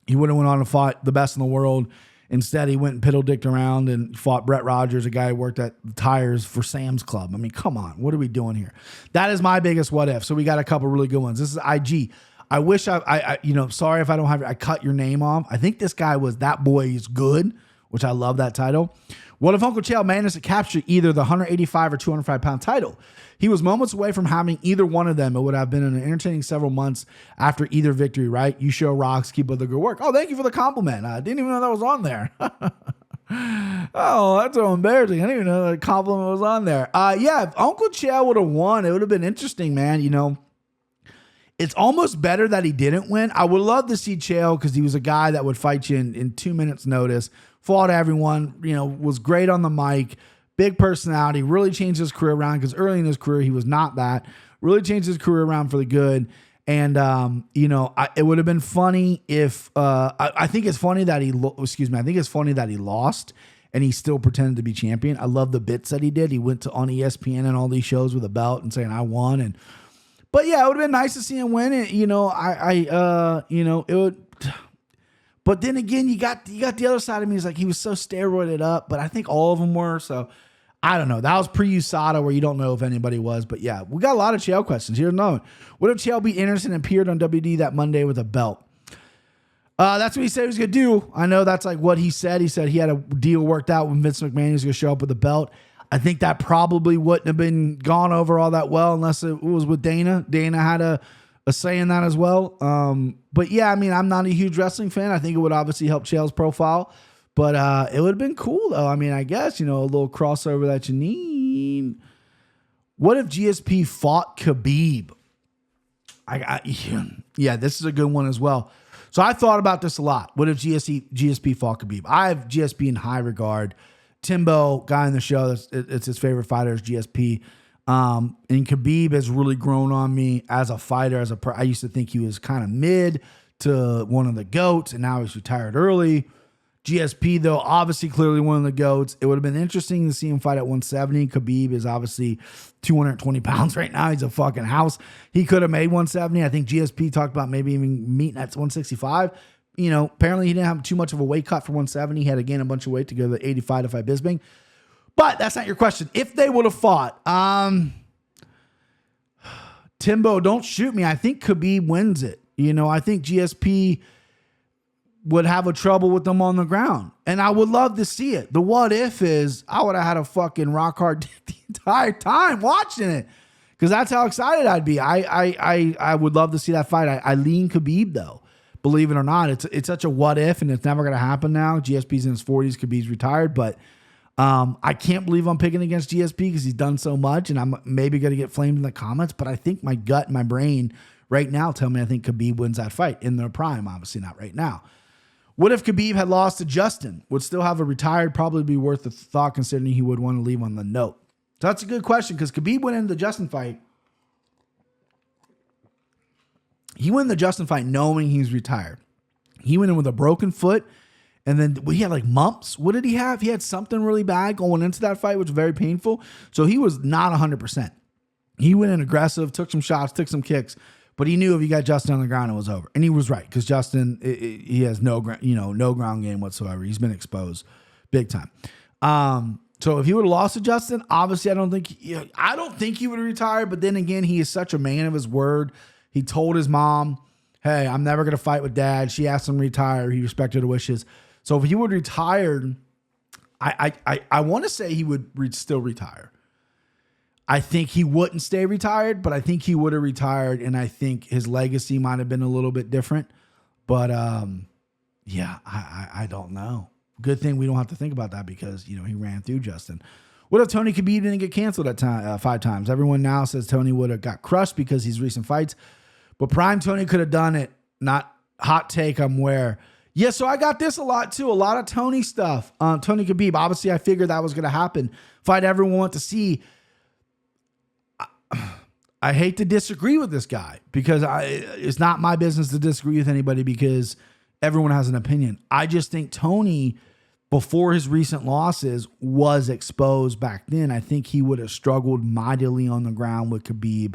He would have went on to fight the best in the world. Instead, he went and piddle-dicked around and fought Brett Rogers, a guy who worked at tires for Sam's Club. I mean, come on. What are we doing here? That is my biggest what if. So we got a couple really good ones. This is IG. I wish sorry if I don't have, I cut your name off. I think this guy was That Boy Is Good, which I love that title. What if Uncle Chael managed to capture either the 185 or 205-pound title? He was moments away from having either one of them. It would have been an entertaining several months after either victory, right? You show rocks, keep up the good work. Oh, thank you for the compliment. I didn't even know that was on there. Oh, that's so embarrassing. I didn't even know that compliment was on there. Yeah, if Uncle Chael would have won, it would have been interesting, man. You know, it's almost better that he didn't win. I would love to see Chael because he was a guy that would fight you in 2 minutes notice, fought everyone, you know, was great on the mic, big personality, really changed his career around because early in his career, he was not that. Really changed his career around for the good. And, it would have been funny if, I think it's funny that I think it's funny that he lost and he still pretended to be champion. I love the bits that he did. He went on ESPN and all these shows with a belt and saying, I won. But yeah, it would have been nice to see him win it. You know, it would. But then again, you got the other side of me. Is like he was so steroided up, but I think all of them were. So I don't know. That was pre-USADA where you don't know if anybody was. But yeah, we got a lot of Chael questions. Here's another one. What if Chael beat Anderson and appeared on WD that Monday with a belt? That's what he said he was going to do. I know that's like what he said. He said he had a deal worked out when Vince McMahon. He was going to show up with a belt. I think that probably wouldn't have been gone over all that well unless it was with Dana. Dana had a say in that as well. But yeah, I mean, I'm not a huge wrestling fan. I think it would obviously help Chael's profile, but it would have been cool though. I mean, I guess, you know, a little crossover that you need. What if GSP fought Khabib? Yeah, this is a good one as well. So I thought about this a lot. What if GSP fought Khabib? I have GSP in high regard. Timbo, guy in the show, it's his favorite fighter is GSP. And Khabib has really grown on me as a fighter. I used to think he was kind of mid to one of the GOATs, and now he's retired early. GSP, though, obviously clearly one of the GOATs. It would have been interesting to see him fight at 170. Khabib is obviously 220 pounds right now. He's a fucking house. He could have made 170. I think GSP talked about maybe even meeting at 165. You know, apparently he didn't have too much of a weight cut for 170. He had to gain a bunch of weight to go to 85 to fight Bisping. But that's not your question. If they would have fought, Timbo, don't shoot me. I think Khabib wins it. You know, I think GSP would have a trouble with them on the ground. And I would love to see it. The what if is I would have had a fucking rock hard dick the entire time watching it. Because that's how excited I'd be. I would love to see that fight. I lean Khabib though. Believe it or not, it's such a what if, and it's never going to happen now. GSP's in his 40s, Khabib's retired, but I can't believe I'm picking against GSP because he's done so much, and I'm maybe going to get flamed in the comments, but I think my gut and my brain right now tell me I think Khabib wins that fight in their prime, obviously not right now. What if Khabib had lost to Justin? Would still have a retired, probably be worth a thought considering he would want to leave on the note. So that's a good question because Khabib went into the Justin fight. He went in the Justin fight knowing he's retired. He went in with a broken foot, and then he had like mumps. What did he have? He had something really bad going into that fight, which was very painful. So he was not 100%. He went in aggressive, took some shots, took some kicks, but he knew if he got Justin on the ground, it was over. And he was right because Justin, he has no ground game whatsoever. He's been exposed big time. So if he would have lost to Justin, obviously I don't think he would have retired. But then again, he is such a man of his word. He told his mom, hey, I'm never going to fight with dad. She asked him to retire. He respected her wishes. So if he would have retired, I want to say he would still retire. I think he wouldn't stay retired, but I think he would have retired, and I think his legacy might have been a little bit different. But, yeah, I don't know. Good thing we don't have to think about that because, you know, he ran through Justin. What if Tony Khabib didn't get canceled at 5 times? Everyone now says Tony would have got crushed because he's recent fights. But prime Tony could have done it. Not hot take, I'm aware. Yeah, so I got this a lot too. A lot of Tony stuff. Tony Khabib, obviously I figured that was going to happen. Fight everyone want to see. I hate to disagree with this guy because it's not my business to disagree with anybody because everyone has an opinion. I just think Tony before his recent losses was exposed back then, I think he would have struggled mightily on the ground with Khabib.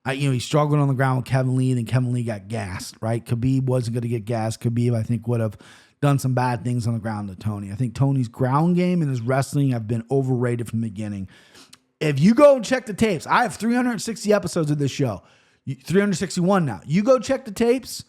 He struggled on the ground with Kevin Lee, then Kevin Lee got gassed, right? Khabib wasn't going to get gassed. Khabib, I think, would have done some bad things on the ground to Tony. I think Tony's ground game and his wrestling have been overrated from the beginning. If you go and check the tapes, I have 360 episodes of this show, 361 now. You go check the tapes.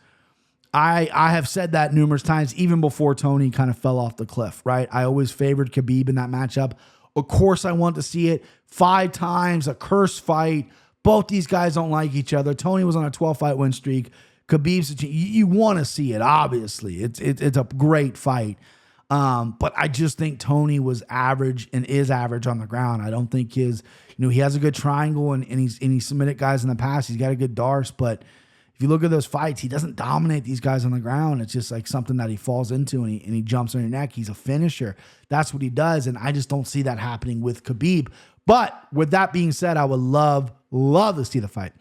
I have said that numerous times, even before Tony kind of fell off the cliff, right? I always favored Khabib in that matchup. Of course, I want to see it 5 times, a curse fight. Both these guys don't like each other. Tony was on a 12-fight win streak. Khabib's, you want to see it, obviously. It's a great fight. But I just think Tony was average and is average on the ground. I don't think he has a good triangle and he's submitted guys in the past. He's got a good Darce, but if you look at those fights, he doesn't dominate these guys on the ground. It's just like something that he falls into and he jumps on your neck. He's a finisher. That's what he does. And I just don't see that happening with Khabib. But with that being said, I would love to see the fight.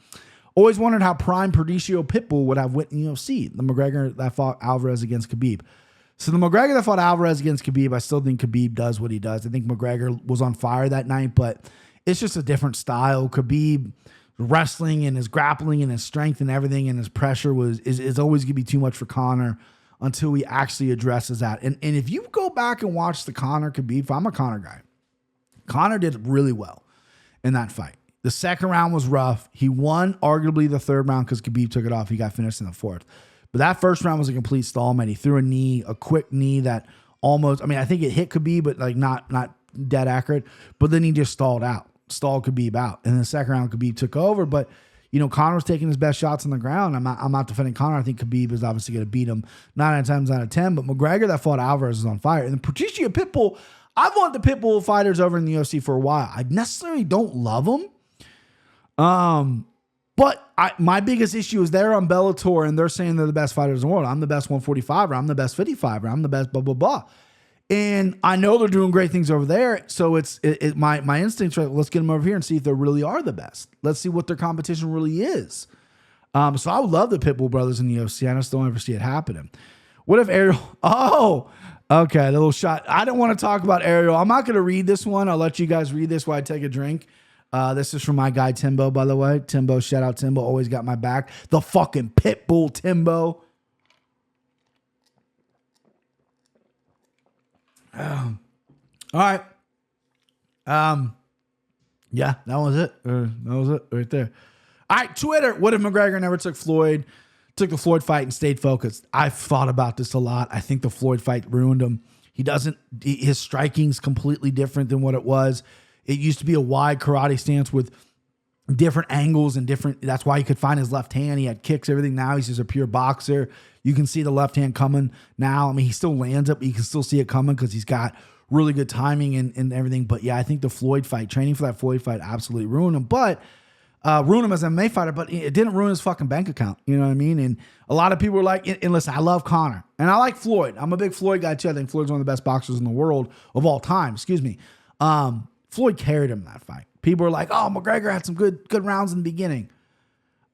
Always wondered how prime Perdicio Pitbull would have went in UFC. The McGregor that fought Alvarez against Khabib. So the McGregor that fought Alvarez against Khabib, I still think Khabib does what he does. I think McGregor was on fire that night, but it's just a different style. Khabib wrestling and his grappling and his strength and everything and his pressure is always going to be too much for Conor until he actually addresses that. And if you go back and watch the Conor Khabib, I'm a Conor guy. Conor did really well in that fight. The second round was rough. He won arguably the third round because Khabib took it off. He got finished in the fourth. But that first round was a complete stalemate. He threw a quick knee that almost, I think it hit Khabib, but like not dead accurate. But then he just stalled Khabib out. And in the second round, Khabib took over. But, Conor was taking his best shots on the ground. I'm not defending Conor. I think Khabib is obviously going to beat him 9 times out of 10. But McGregor that fought Alvarez is on fire. And then Patricio Pitbull, I've wanted the Pitbull fighters over in the UFC for a while. I necessarily don't love them. But my biggest issue is they're on Bellator and they're saying they're the best fighters in the world. I'm the best 145er. I'm the best 55er. I'm the best blah, blah, blah. And I know they're doing great things over there. So my instincts are, let's get them over here and see if they really are the best. Let's see what their competition really is. So I would love the Pitbull brothers in the UFC. I just don't ever see it happening. What if Ariel? Oh, okay. A little shot. I don't want to talk about Ariel. I'm not going to read this one. I'll let you guys read this while I take a drink. This is from my guy Timbo, by the way. Timbo, shout out Timbo. Always got my back. The fucking Pitbull Timbo. All right. Yeah, that was it. That was it right there. All right, Twitter. What if McGregor never took the Floyd fight and stayed focused? I've thought about this a lot. I think the Floyd fight ruined him. His striking's completely different than what it was. It used to be a wide karate stance with different angles and that's why he could find his left hand. He had kicks, everything. Now he's just a pure boxer. You can see the left hand coming now. He still lands it, but you can still see it coming because he's got really good timing and everything. But yeah, I think the Floyd fight, training for that Floyd fight absolutely ruined him. But ruined him as an MMA fighter, but it didn't ruin his fucking bank account. You know what I mean? And a lot of people were like, and listen, I love Conor and I like Floyd. I'm a big Floyd guy too. I think Floyd's one of the best boxers in the world of all time. Excuse me. Floyd carried him that fight. People are like, oh, McGregor had some good rounds in the beginning.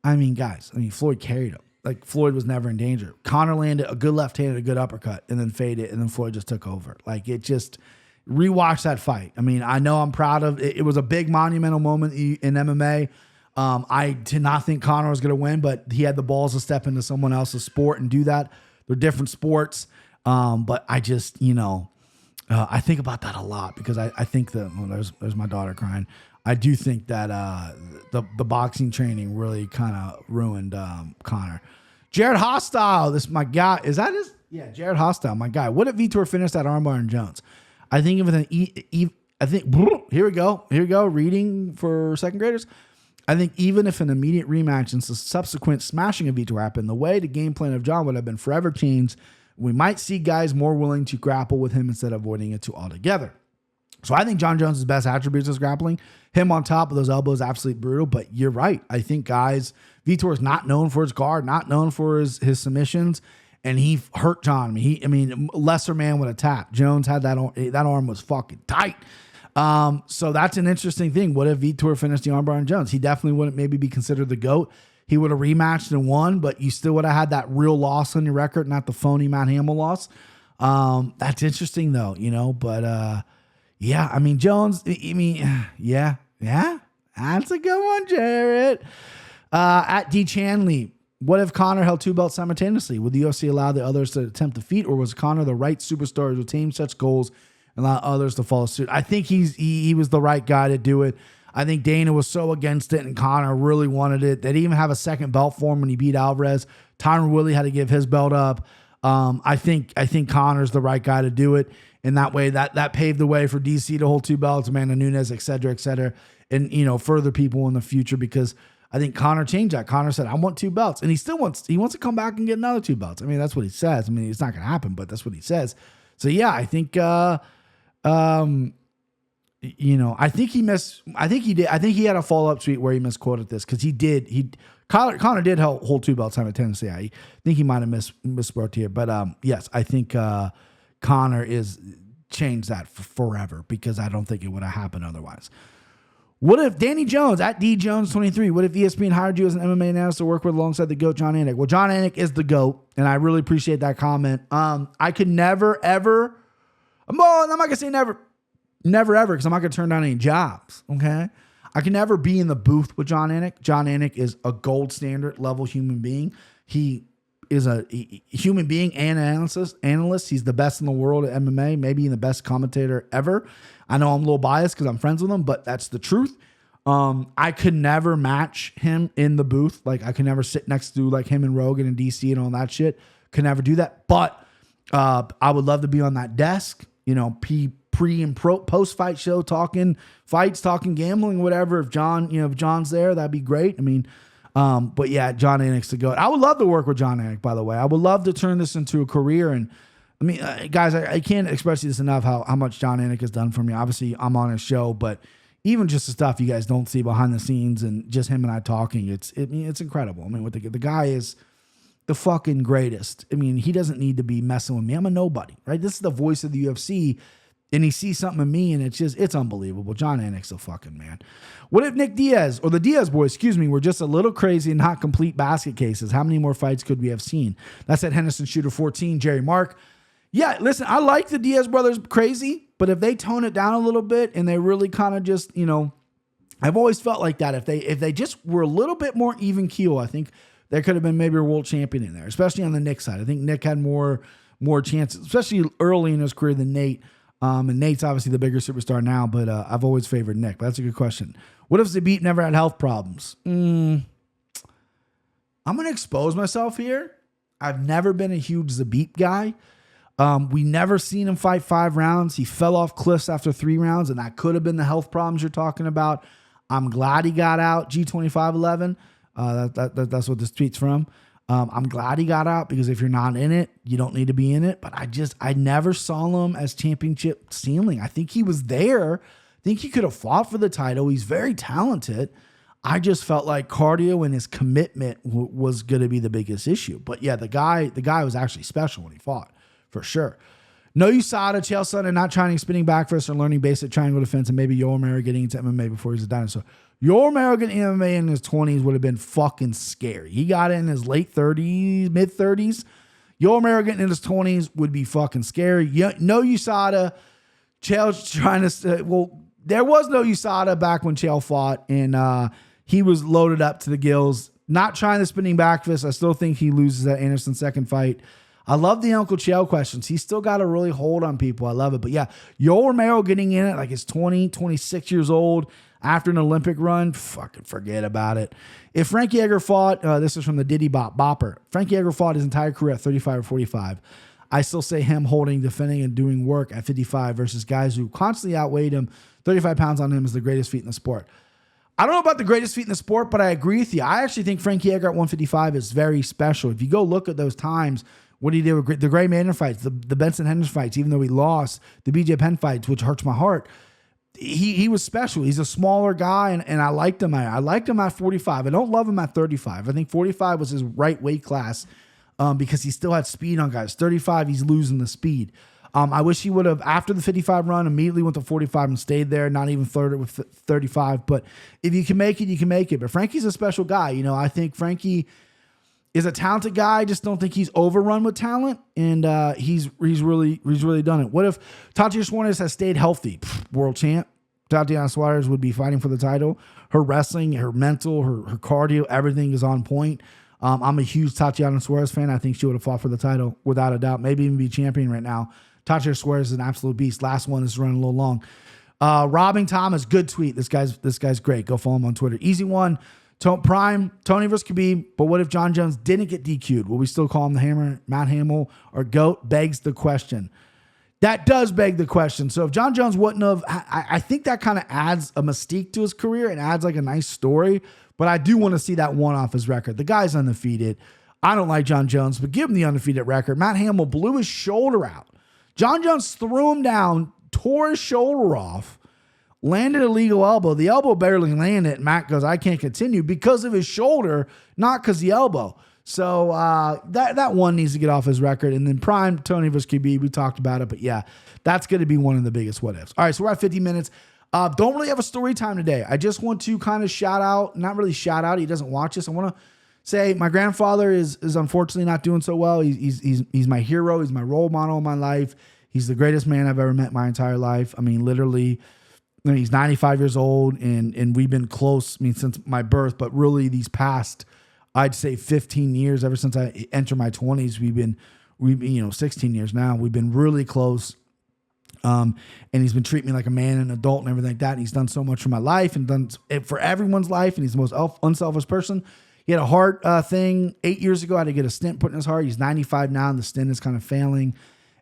Guys, Floyd carried him. Like, Floyd was never in danger. Conor landed a good left hand and a good uppercut and then faded, and then Floyd just took over. Like, it just, rewatch that fight. I know I'm proud of it. It was a big monumental moment in MMA. I did not think Conor was going to win, but he had the balls to step into someone else's sport and do that. They're different sports. But I just, I think about that a lot because I think that, there's my daughter crying. I do think that the boxing training really kind of ruined Conor. Jared Hostile, this is my guy. Is that his? Yeah, Jared Hostile, my guy. What if Vitor finished that armbar on Jones? I think here we go. Reading for second graders. I think even if an immediate rematch and subsequent smashing of Vitor happened, the way the game plan of John would have been forever changed. We might see guys more willing to grapple with him instead of avoiding it altogether. So I think John Jones' best attributes is grappling. Him on top of those elbows, absolutely brutal. But you're right. I think Vitor is not known for his guard, not known for his submissions, and he hurt John. Lesser man would have tapped. Jones had that arm was fucking tight. So that's an interesting thing. What if Vitor finished the armbar on Jones? He definitely wouldn't maybe be considered the GOAT. He would have rematched and won, but you still would have had that real loss on your record, not the phony Matt Hamill loss. That's interesting though, but yeah, I mean, Jones, yeah, that's a good one, Jarrett. At D. Chanley, what if Conor held 2 belts simultaneously? Would the UFC allow the others to attempt the feat, or was Conor the right superstar to attain such goals and allow others to follow suit? I think he was the right guy to do it. I think Dana was so against it, and Conor really wanted it. They didn't even have a second belt for him when he beat Alvarez. Tyron Woodley had to give his belt up. I think Conor's the right guy to do it. In that way, that paved the way for DC to hold 2 belts, Amanda Nunes, et cetera, and further people in the future, because I think Conor changed that. Conor said, I want 2 belts. And he wants to come back and get another 2 belts. I mean, that's what he says. I mean, it's not going to happen, but that's what he says. So yeah, I think I think he had a follow-up tweet where he misquoted this, because Conor did hold 2 belts simultaneously. I think he might have misspoke here. But yes, I think Conor is changed that forever, because I don't think it would have happened otherwise. What if Danny Jones at D Jones 23? What if ESPN hired you as an MMA analyst to work with alongside the GOAT John Anik? Well, John Anik is the GOAT, and I really appreciate that comment. I could never ever. Well, I'm not gonna say never ever, because I'm not gonna turn down any jobs. Okay, I can never be in the booth with John Anik. John Anik is a gold standard level human being. He is a human being and analyst. He's the best in the world at MMA, maybe the best commentator ever. I know I'm a little biased because I'm friends with him, but that's the truth. I could never match him in the booth. Like, I could never sit next to like him and Rogan and DC and all that shit. Could never do that. But I would love to be on that desk, pre and post fight show, talking fights, talking gambling, whatever. If John's there, that'd be great. I mean, but yeah, John Anik's the GOAT. I would love to work with John Anik, by the way. I would love to turn this into a career. And I mean, guys, I can't express this enough how much John Anik has done for me. Obviously, I'm on his show, but even just the stuff you guys don't see behind the scenes and just him and I talking, it's incredible. I mean, what the guy is the fucking greatest. I mean, he doesn't need to be messing with me. I'm a nobody, right? This is the voice of the UFC. And he sees something in me, and it's unbelievable. John Anik's the fucking man. What if Nick Diaz, or the Diaz boys, were just a little crazy and not complete basket cases? How many more fights could we have seen? That's at Henderson Shooter 14, Jerry Mark. Yeah, listen, I like the Diaz brothers crazy, but if they tone it down a little bit and they really kind of just, I've always felt like that. If they just were a little bit more even keel, I think there could have been maybe a world champion in there, especially on the Nick side. I think Nick had more chances, especially early in his career than Nate. And Nate's obviously the bigger superstar now, but I've always favored Nick. But that's a good question. What if Zabit never had health problems? I'm going to expose myself here. I've never been a huge Zabit guy. We never seen him fight 5 rounds. He fell off cliffs after 3 rounds, and that could have been the health problems you're talking about. I'm glad he got out, G2511. That's what this tweet's from. I'm glad he got out, because if you're not in it, you don't need to be in it. But I never saw him as championship ceiling. I think he was there. I think he could have fought for the title. He's very talented. I just felt like cardio and his commitment was going to be the biggest issue. But yeah, the guy was actually special when he fought, for sure. No USADA, Chael Sonnen not trying spinning back first or learning basic triangle defense, and maybe Yoel Romero getting into MMA before he's a dinosaur. Yoel Romero getting MMA in his 20s would have been fucking scary. He got it in his late 30s, mid 30s. Yoel Romero getting in his 20s would be fucking scary. No USADA. Chael's trying to, there was no USADA back when Chael fought, and he was loaded up to the gills. Not trying the spinning back fist. I still think he loses that Anderson second fight. I love the Uncle Chael questions. He's still got a really hold on people. I love it. But yeah, Yoel Romero getting in it like he's 26 years old after an Olympic run, fucking forget about it. If Frankie Edgar fought, this is from the Diddy Bopper. Frankie Edgar fought his entire career at 35 or 45. I still say him holding, defending, and doing work at 55 versus guys who constantly outweighed him. 35 pounds on him is the greatest feat in the sport. I don't know about the greatest feat in the sport, but I agree with you. I actually think Frankie Edgar at 155 is very special. If you go look at those times, what he did with the Gray Manor fights, the Benson Henderson fights, even though he lost, the BJ Penn fights, which hurts my heart, he was special. He's a smaller guy, and I liked him. I liked him at 45. I don't love him at 35. I think 45 was his right weight class because he still had speed on guys. 35, he's losing the speed. I wish he would have, after the 55 run, immediately went to 45 and stayed there, not even flirted with 35. But if you can make it, you can make it. But Frankie's a special guy. I think Frankie, is a talented guy. I just don't think he's overrun with talent, and he's really done it. What if Tatiana Suarez has stayed healthy? World champ. Tatiana Suarez would be fighting for the title. Her wrestling, her mental, her cardio, everything is on point. I'm a huge Tatiana Suarez fan. I think she would have fought for the title without a doubt. Maybe even be champion right now. Tatiana Suarez is an absolute beast. Last one is running a little long. Robbing Thomas, good tweet. This guy's great. Go follow him on Twitter. Easy one. Prime, Tony versus Khabib. But what if John Jones didn't get DQ'd? Will we still call him the Hammer, Matt Hamill, or GOAT? Begs the question. That does beg the question. So if John Jones wouldn't have, I think that kind of adds a mystique to his career and adds like a nice story. But I do want to see that one off his record. The guy's undefeated. I don't like John Jones, but give him the undefeated record. Matt Hamill blew his shoulder out. John Jones threw him down, tore his shoulder off, landed a legal elbow. The elbow barely landed. And Matt goes, I can't continue because of his shoulder, not because the elbow. So that one needs to get off his record. And then Prime, Tony versus Khabib, we talked about it. But yeah, that's going to be one of the biggest what ifs. All right, so we're at 50 minutes. Don't really have a story time today. I just want to kind of shout out, not really shout out, he doesn't watch this. I want to say my grandfather is unfortunately not doing so well. He's my hero. He's my role model in my life. He's the greatest man I've ever met my entire life. I mean, literally, he's 95 years old, and we've been close, since my birth, but really these past, I'd say 15 years, ever since I entered my 20s, we've been 16 years now. We've been really close. And he's been treating me like a man and an adult and everything like that. And he's done so much for my life and done it for everyone's life. And he's the most unselfish person. He had a heart thing 8 years ago. I had to get a stent put in his heart. He's 95 now, and the stent is kind of failing.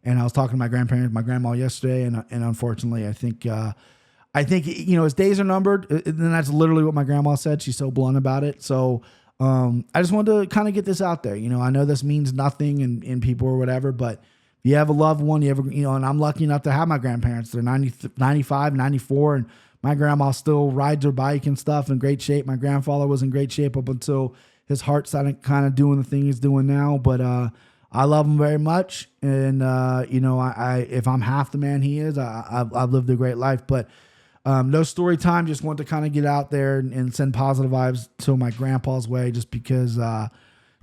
And I was talking to my grandma yesterday, and unfortunately, I think his days are numbered. And that's literally what my grandma said. She's so blunt about it. So I just wanted to kind of get this out there. I know this means nothing in people or whatever, but if you have a loved one, and I'm lucky enough to have my grandparents. They're 90, 95, 94, and my grandma still rides her bike and stuff in great shape. My grandfather was in great shape up until his heart started kind of doing the thing he's doing now. But I love him very much, and I if I'm half the man he is, I've lived a great life. But no story time. Just want to kind of get out there and send positive vibes to my grandpa's way, just because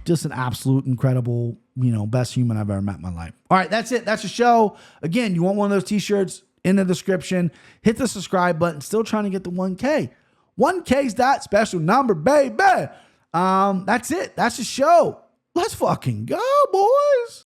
just an absolute incredible, best human I've ever met in my life. All right, that's it. That's the show. Again, you want one of those t-shirts, in the description. Hit the subscribe button. Still trying to get to 1K. 1K's that special number, baby. That's it. That's the show. Let's fucking go, boys.